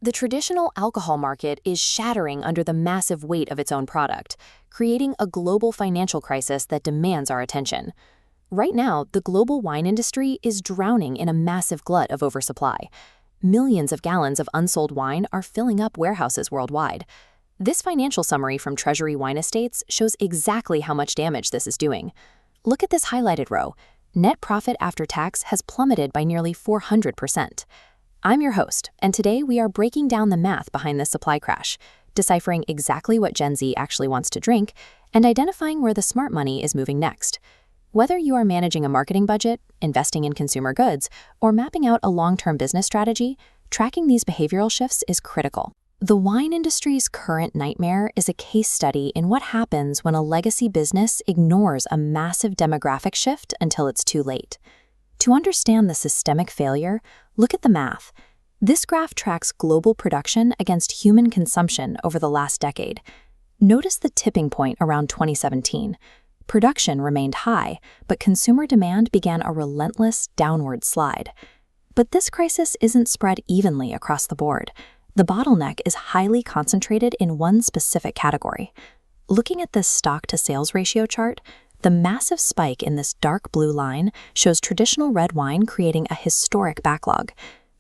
The traditional alcohol market is shattering under the massive weight of its own product, creating a global financial crisis that demands our attention. Right now, the global wine industry is drowning in a massive glut of oversupply. Millions of gallons of unsold wine are filling up warehouses worldwide. This financial summary from Treasury Wine Estates shows exactly how much damage this is doing. Look at this highlighted row. Net profit after tax has plummeted by nearly 400%. I'm your host, and today we are breaking down the math behind this supply crash, deciphering exactly what Gen Z actually wants to drink, and identifying where the smart money is moving next. Whether you are managing a marketing budget, investing in consumer goods, or mapping out a long-term business strategy, tracking these behavioral shifts is critical. The wine industry's current nightmare is a case study in what happens when a legacy business ignores a massive demographic shift until it's too late. To understand the systemic failure, look at the math. This graph tracks global production against human consumption over the last decade. Notice the tipping point around 2017. Production remained high, but consumer demand began a relentless downward slide. But this crisis isn't spread evenly across the board. The bottleneck is highly concentrated in one specific category. Looking at this stock-to-sales ratio chart, the massive spike in this dark blue line shows traditional red wine creating a historic backlog.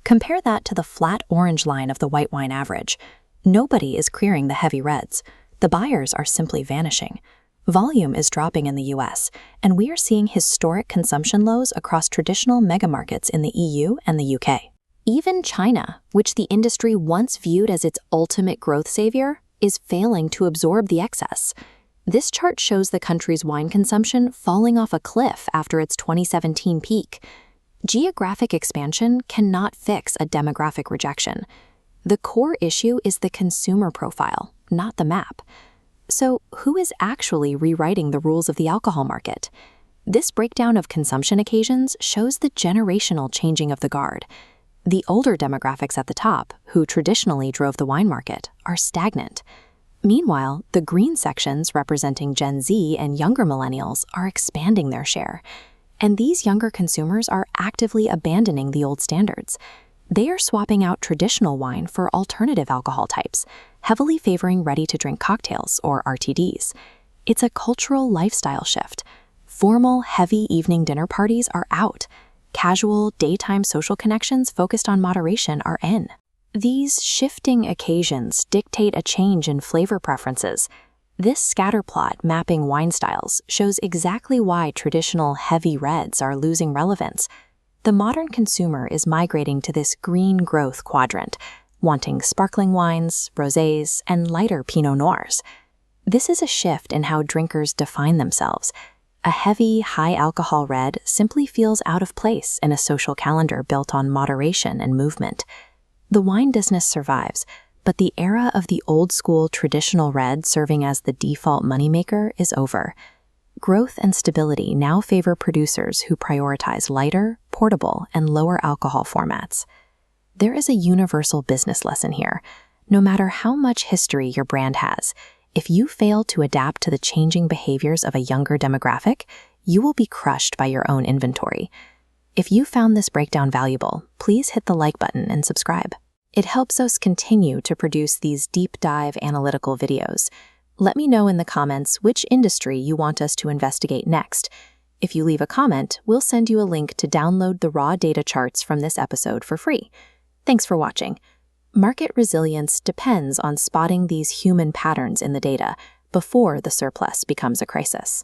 Compare that to the flat orange line of the white wine average. Nobody is clearing the heavy reds. The buyers are simply vanishing. Volume is dropping in the US, and we are seeing historic consumption lows across traditional megamarkets in the EU and the UK. Even China, which the industry once viewed as its ultimate growth savior, is failing to absorb the excess. This chart shows the country's wine consumption falling off a cliff after its 2017 peak. Geographic expansion cannot fix a demographic rejection. The core issue is the consumer profile, not the map. So, who is actually rewriting the rules of the alcohol market? This breakdown of consumption occasions shows the generational changing of the guard. The older demographics at the top, who traditionally drove the wine market, are stagnant. Meanwhile, the green sections representing Gen Z and younger millennials are expanding their share. And these younger consumers are actively abandoning the old standards. They are swapping out traditional wine for alternative alcohol types, heavily favoring ready-to-drink cocktails or RTDs. It's a cultural lifestyle shift. Formal, heavy evening dinner parties are out. Casual, daytime social connections focused on moderation are in. These shifting occasions dictate a change in flavor preferences. This scatter plot mapping wine styles shows exactly why traditional heavy reds are losing relevance. The modern consumer is migrating to this green growth quadrant, wanting sparkling wines, rosés, and lighter Pinot Noirs. This is a shift in how drinkers define themselves. A heavy, high-alcohol red simply feels out of place in a social calendar built on moderation and movement. The wine business survives, but the era of the old-school traditional red serving as the default moneymaker is over. Growth and stability now favor producers who prioritize lighter, portable, and lower alcohol formats. There is a universal business lesson here. No matter how much history your brand has, if you fail to adapt to the changing behaviors of a younger demographic, you will be crushed by your own inventory. If you found this breakdown valuable, please hit the like button and subscribe. It helps us continue to produce these deep dive analytical videos. Let me know in the comments which industry you want us to investigate next. If you leave a comment, we'll send you a link to download the raw data charts from this episode for free. Thanks for watching. Market resilience depends on spotting these human patterns in the data before the surplus becomes a crisis.